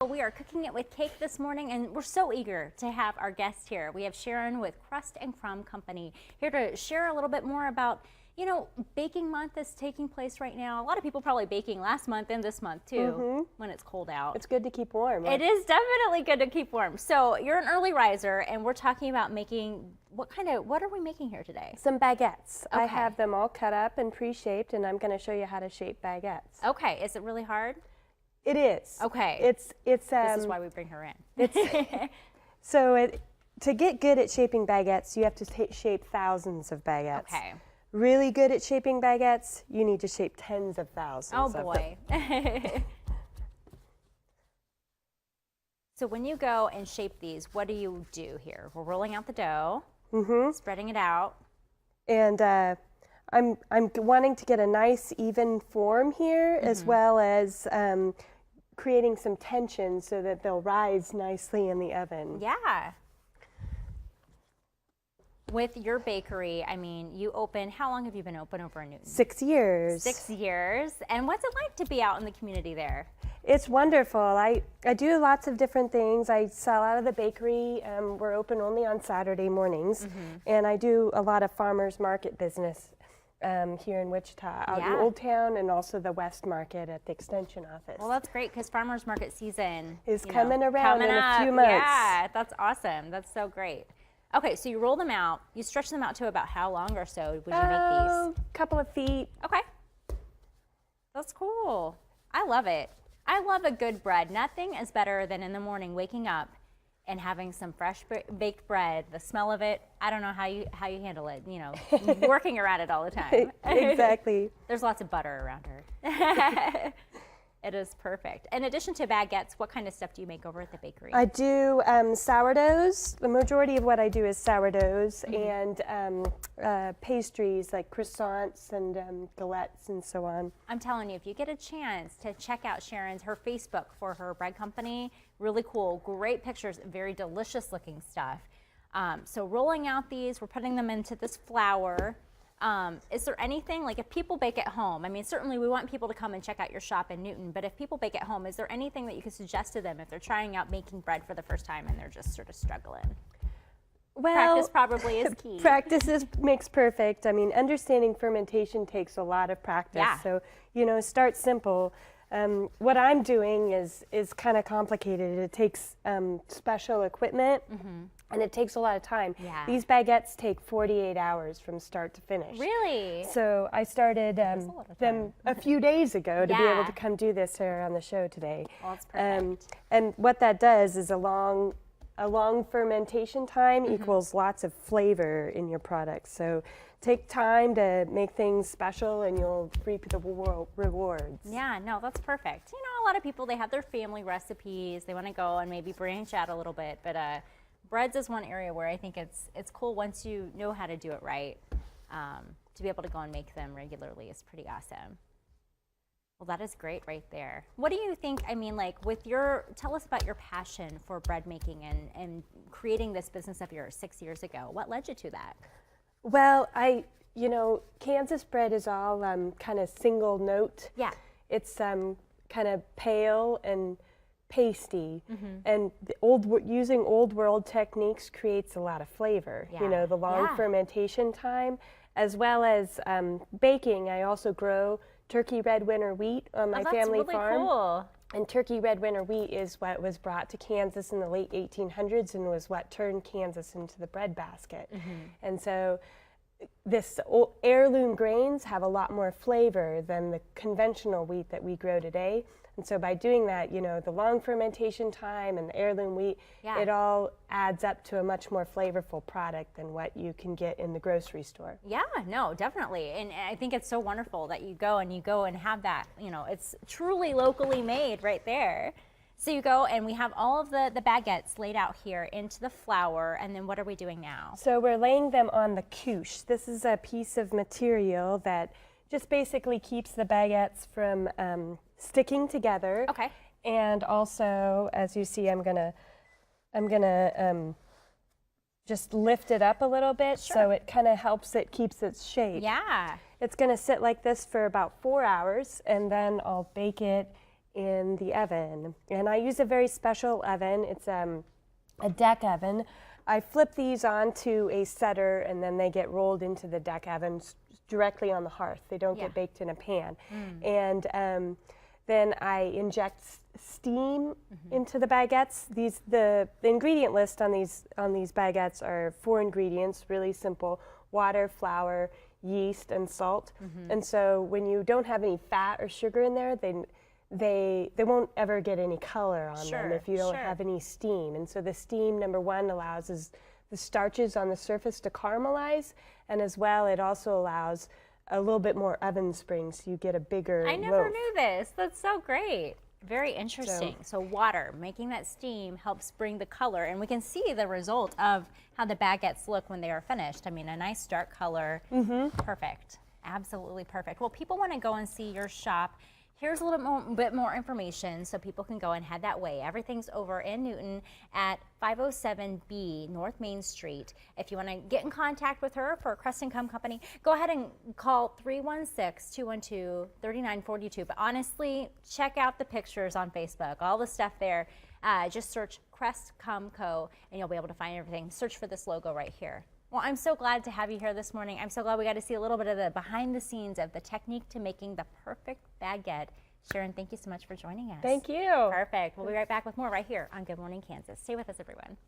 We are cooking it with cake this morning, and we're so eager to have our guest here. We have Sharon with Crust Crumb Company here to share a little bit more about, you know, baking month is taking place right now. A lot of people probably baking last month and this month too, when it's cold out. It's good to keep warm. It is definitely good to keep warm. So you're an early riser, and we're talking about making, what are we making here today? Some baguettes. Okay. I have them all cut up and pre-shaped, and I'm going to show you how to shape baguettes. Okay, is it really hard? It is. Okay. It's this is why we bring her in. To get good at shaping baguettes, you have to shape thousands of baguettes. Okay. Really good at shaping baguettes, you need to shape tens of thousands. Oh boy. So when you go and shape these, what do you do here? We're rolling out the dough, spreading it out. And I'm wanting to get a nice even form here, as well as creating some tension so that they'll rise nicely in the oven. Yeah. With your bakery, I mean, you open, how long have you been open over in Newton? 6 years. 6 years. And what's it like to be out in the community there? It's wonderful. I do lots of different things. I sell out of the bakery. We're open only on Saturday mornings. And I do a lot of farmers market business here in Wichita, out in Old Town, and also the West Market at the Extension office. Well, that's great, because farmers market season is coming around in a few months. Yeah, that's awesome. That's so great. Okay, so you roll them out. You stretch them out to about how long or so would you make these? A couple of feet. Okay. That's cool. I love it. I love a good bread. Nothing is better than in the morning waking up and having some fresh baked bread. The smell of it, I don't know how you handle it, you know, working around it all the time. Exactly. There's lots of butter around her. It is perfect. In addition to baguettes, what kind of stuff do you make over at the bakery? I do sourdoughs. The majority of what I do is sourdoughs and pastries like croissants and galettes and so on. I'm telling you, if you get a chance to check out her Facebook for her bread company, really cool, great pictures, very delicious looking stuff. So rolling out these, we're putting them into this flour. Is there anything, like if people bake at home, I mean, certainly we want people to come and check out your shop in Newton, but if people bake at home, is there anything that you could suggest to them if they're trying out making bread for the first time and they're just sort of struggling? Well, practice probably is key. Practice makes perfect. I mean, understanding fermentation takes a lot of practice. Yeah. So, you know, start simple. What I'm doing is kind of complicated. It takes special equipment, and it takes a lot of time. Yeah. These baguettes take 48 hours from start to finish. Really? So I started them a few days ago to be able to come do this here on the show today. Well, that's perfect. And what that does is a long fermentation time equals lots of flavor in your product. So take time to make things special and you'll reap the rewards. Yeah, no, that's perfect. You know, a lot of people, they have their family recipes. They want to go and maybe branch out a little bit, but breads is one area where I think it's cool once you know how to do it right. To be able to go and make them regularly is pretty awesome. Well, that is great right there. What do you think, I mean, like tell us about your passion for bread making and creating this business of yours 6 years ago. What led you to that? Well, you know, Kansas bread is all kind of single note. Yeah. It's kind of pale and pasty, and using old world techniques creates a lot of flavor. Yeah. You know, the long fermentation time, as well as baking. I also grow turkey red winter wheat on my family farm. Cool. And turkey red winter wheat is what was brought to Kansas in the late 1800s and was what turned Kansas into the bread basket. And so this heirloom grains have a lot more flavor than the conventional wheat that we grow today. And so by doing that, you know, the long fermentation time and the heirloom wheat, it all adds up to a much more flavorful product than what you can get in the grocery store. Yeah, no, definitely. And I think it's so wonderful that you go and have that, you know, it's truly locally made right there. So you go and we have all of the baguettes laid out here into the flour, and then what are we doing now? So we're laying them on the couche. This is a piece of material that just basically keeps the baguettes from sticking together. Okay. And also, as you see, I'm gonna just lift it up a little bit so it kind of keeps its shape. Yeah. It's gonna sit like this for about 4 hours, and then I'll bake it in the oven. And I use a very special oven. It's a deck oven. I flip these onto a setter, and then they get rolled into the deck oven directly on the hearth. They don't get baked in a pan. And then I inject steam into the baguettes. The ingredient list on these baguettes are 4 ingredients, really simple: water, flour, yeast, and salt. And so when you don't have any fat or sugar in there, they won't ever get any color on them if you don't have any steam. And so the steam, number one, allows the starches on the surface to caramelize, and as well it also allows a little bit more oven spring, so you get a bigger I never loaf. knew this. That's so great. Very interesting. So water, making that steam helps bring the color, and we can see the result of how the baguettes look when they are finished. I mean, a nice dark color. Perfect. Absolutely perfect. Well, people want to go and see your shop. Here's a little bit more information so people can go and head that way. Everything's over in Newton at 507B North Main Street. If you want to get in contact with her for Crust Crumb Company, go ahead and call 316-212-3942. But honestly, check out the pictures on Facebook, all the stuff there. Just search Crust Crumb Co. and you'll be able to find everything. Search for this logo right here. Well, I'm so glad to have you here this morning. I'm so glad we got to see a little bit of the behind the scenes of the technique to making the perfect baguette. Sharon, thank you so much for joining us. Thank you. Perfect. We'll be right back with more right here on Good Morning Kansas. Stay with us, everyone.